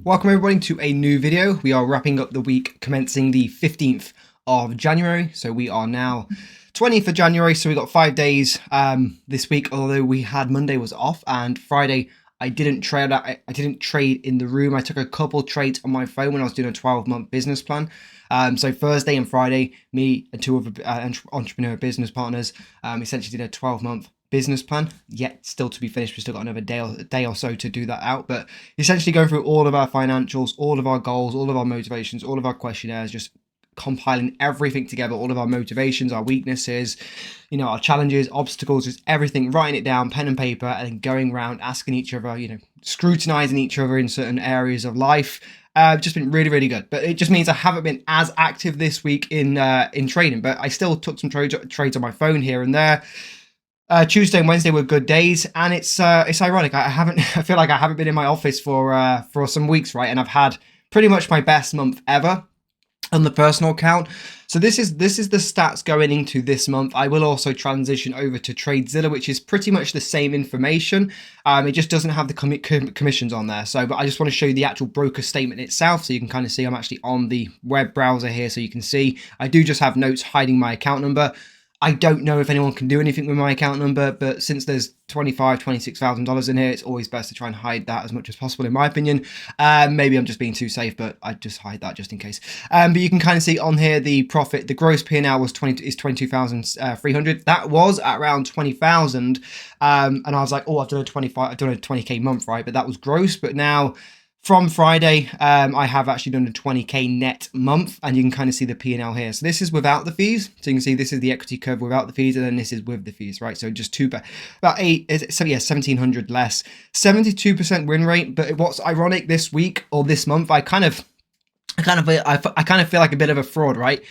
Welcome everybody to a new video. We are wrapping up the week commencing the 15th of January. So we are now 20th of January. So we got 5 days this week, although we had Monday was off and Friday I didn't trade. I didn't trade in the room. I took a couple trades on my phone when I was doing a 12-month business plan. So Thursday and Friday, me and two other entrepreneur business partners essentially did a 12-month business plan, yet still to be finished. We've still got another day or so to do that out, but essentially going through all of our financials, all of our goals, all of our motivations, all of our questionnaires, just compiling everything together, all of our motivations, our weaknesses, our challenges, obstacles, just everything, writing it down, pen and paper, and then going around asking each other, scrutinizing each other in certain areas of life. Just been really, really good. But it just means I haven't been as active this week in trading, but I still took some trades on my phone here and there. Tuesday and Wednesday were good days, and it's ironic. I feel like I haven't been in my office for some weeks, right? And I've had pretty much my best month ever on the personal account. So this is the stats going into this month. I will also transition over to TradeZilla, which is pretty much the same information. It just doesn't have the commissions on there. So, but I just want to show you the actual broker statement itself, so you can kind of see I'm actually on the web browser here, so you can see I do just have notes hiding my account number. I don't know if anyone can do anything with my account number, but since there's $26,000 in here, it's always best to try and hide that as much as possible, in my opinion. Maybe I'm just being too safe, but I just hide that just in case. But you can kind of see on here the profit, the gross P&L is 22,300. That was at around 20,000, and I was like, oh, I've done a 20K month, right? But that was gross. But now, from Friday, I have actually done a 20K net month, and you can kind of see the P&L here. So this is without the fees. So you can see this is the equity curve without the fees, and then this is with the fees, right? So just about 1,700 less, 72% win rate. But what's ironic this week or this month, I kind of feel like a bit of a fraud, right?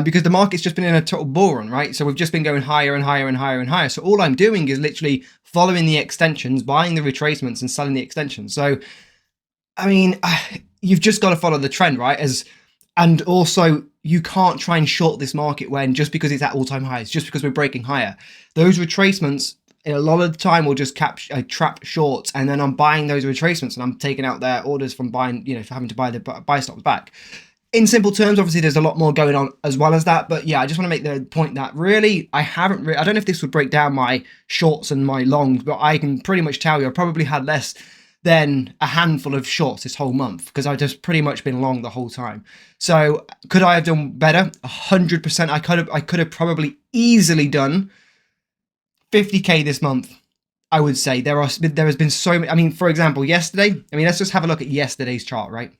Because the market's just been in a total bull run, right? So we've just been going higher and higher and higher and higher. So all I'm doing is literally following the extensions, buying the retracements, and selling the extensions. So I mean, you've just got to follow the trend, right? And also, you can't try and short this market when just because it's at all-time highs, just because we're breaking higher. Those retracements, a lot of the time, will just trap shorts, and then I'm buying those retracements, and I'm taking out their orders from buying, having to buy the buy stops back. In simple terms, obviously, there's a lot more going on as well as that. But yeah, I just want to make the point that really, I don't know if this would break down my shorts and my longs, but I can pretty much tell you I probably had less than a handful of shorts this whole month, because I've just pretty much been long the whole time. So could I have done better? 100%. I could have probably easily done 50K this month. I would say there has been so many. I mean, for example, yesterday, let's just have a look at yesterday's chart, right?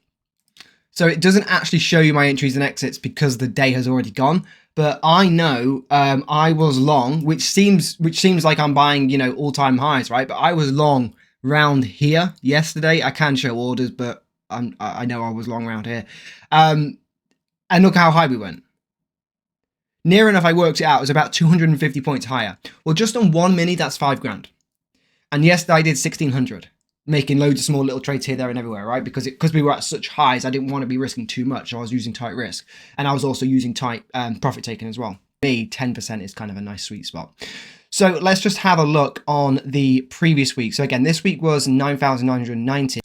So it doesn't actually show you my entries and exits because the day has already gone. But I know I was long, which seems like I'm buying, all-time highs, right? But I was long round here yesterday. I can show orders, but I know I was long round here. And look how high we went. Near enough, I worked it out, it was about 250 points higher. Well, just on one mini, that's $5,000. And yesterday I did 1,600, making loads of small little trades here, there, and everywhere, right? Because we were at such highs, I didn't want to be risking too much. So I was using tight risk, and I was also using tight profit taking as well. Me, 10% is kind of a nice sweet spot. So let's just have a look on the previous week. So again, this week was 9,990,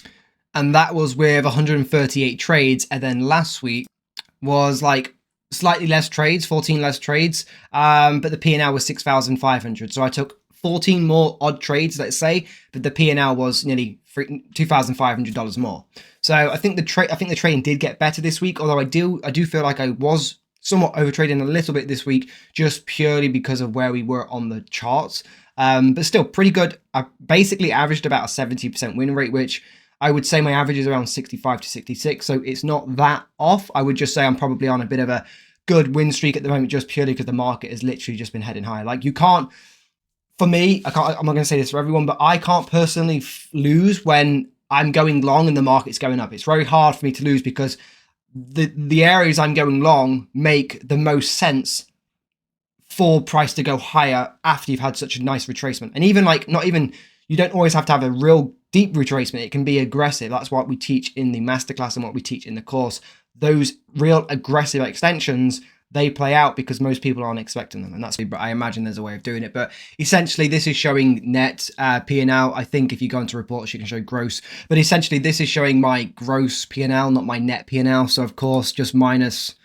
and that was with 138 trades. And then last week was like slightly less trades, 14 less trades, but the P&L was 6,500. So I took 14 more odd trades, let's say, but the P&L was nearly $2,500 more. So I think the trading did get better this week, although I do feel like I was somewhat overtrading a little bit this week, just purely because of where we were on the charts. But still pretty good. I basically averaged about a 70% win rate, which I would say my average is around 65 to 66. So it's not that off. I would just say I'm probably on a bit of a good win streak at the moment, just purely because the market has literally just been heading higher. Like, you can't, for me, I'm not going to say this for everyone, but I can't personally lose when I'm going long and the market's going up. It's very hard for me to lose because the areas I'm going long make the most sense for price to go higher after you've had such a nice retracement. And even you don't always have to have a real deep retracement. It can be aggressive. That's what we teach in the masterclass and what we teach in the course. Those real aggressive extensions, they play out because most people aren't expecting them. And that's, but I imagine there's a way of doing it. But essentially, this is showing net P&L. I think if you go into reports, you can show gross. But essentially, this is showing my gross P&L, not my net P&L. So of course, just minus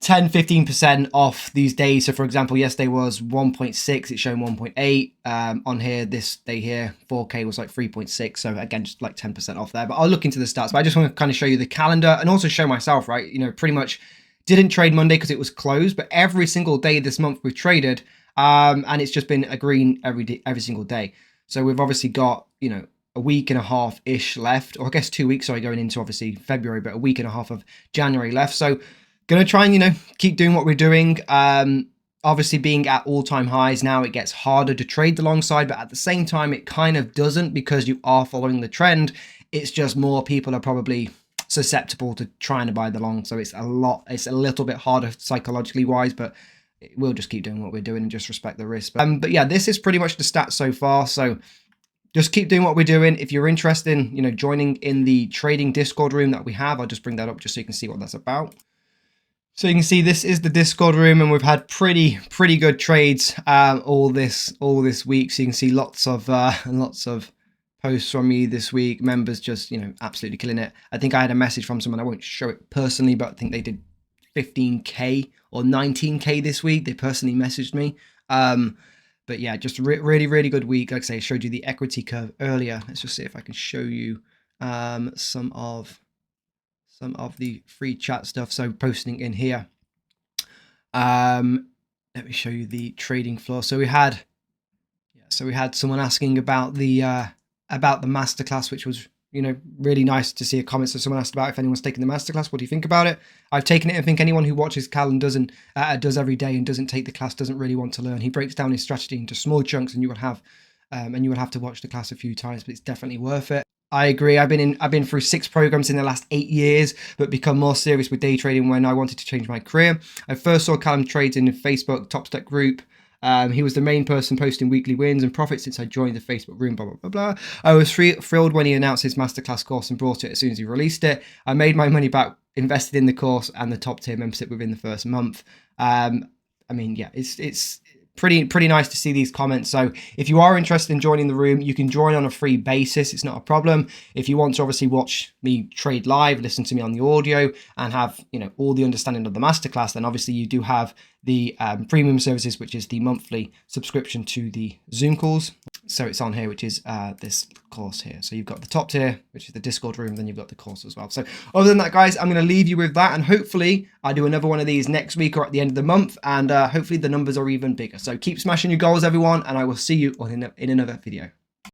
10-15% off these days. So for example, yesterday was 1.6, it's showing 1.8 on here. This day here 4K was like 3.6, so again just like 10% off there. But I'll look into the stats, but I just want to kind of show you the calendar and also show myself, right? You know, pretty much didn't trade Monday because it was closed, but every single day this month we've traded, and it's just been a green every single day. So we've obviously got, you know, a week and a half ish left, or I guess 2 weeks, sorry, going into obviously February, but a week and a half of January left. So gonna try and, you know, keep doing what we're doing. Obviously being at all-time highs now, it gets harder to trade the long side, but at the same time it kind of doesn't, because you are following the trend. It's just more people are probably susceptible to trying to buy the long, so it's a little bit harder psychologically wise, but we'll just keep doing what we're doing and just respect the risk. But yeah, this is pretty much the stats so far, so just keep doing what we're doing. If you're interested in, you know, joining in the trading Discord room that we have, I'll just bring that up just so you can see what that's about. So you can see this is the Discord room, and we've had pretty good trades all this week. So you can see lots of posts from me this week. Members just, you know, absolutely killing it. I think I had a message from someone, I won't show it personally, but I think they did 15K or 19K this week. They personally messaged me. But yeah, just really good week. Like I say, I showed you the equity curve earlier. Let's just see if I can show you some of the free chat stuff. So posting in here. Let me show you the trading floor. So we had someone asking about the masterclass, which was, you know, really nice to see a comment. So someone asked about if anyone's taken the masterclass. What do you think about it? I've taken it. I think anyone who watches Cal and does every day and doesn't take the class doesn't really want to learn. He breaks down his strategy into small chunks, and you will have to watch the class a few times, but it's definitely worth it. I agree. I've been through 6 programs in the last 8 years, but become more serious with day trading when I wanted to change my career. I first saw Callum trades in the Facebook Topstep group. He was the main person posting weekly wins and profits since I joined the Facebook room, blah, blah, blah, blah. I was thrilled when he announced his masterclass course and brought it as soon as he released it. I made my money back, invested in the course and the top tier membership within the first month. I mean, yeah, it's pretty nice to see these comments. So if you are interested in joining the room, you can join on a free basis. It's not a problem. If you want to obviously watch me trade live, listen to me on the audio, and have, you know, all the understanding of the masterclass, then obviously you do have the premium services, which is the monthly subscription to the Zoom calls. So it's on here, which is this course here. So you've got the top tier, which is the Discord room, then you've got the course as well. So other than that, guys, I'm going to leave you with that, and hopefully I do another one of these next week or at the end of the month, and hopefully the numbers are even bigger. So keep smashing your goals, everyone, and I will see you in another video.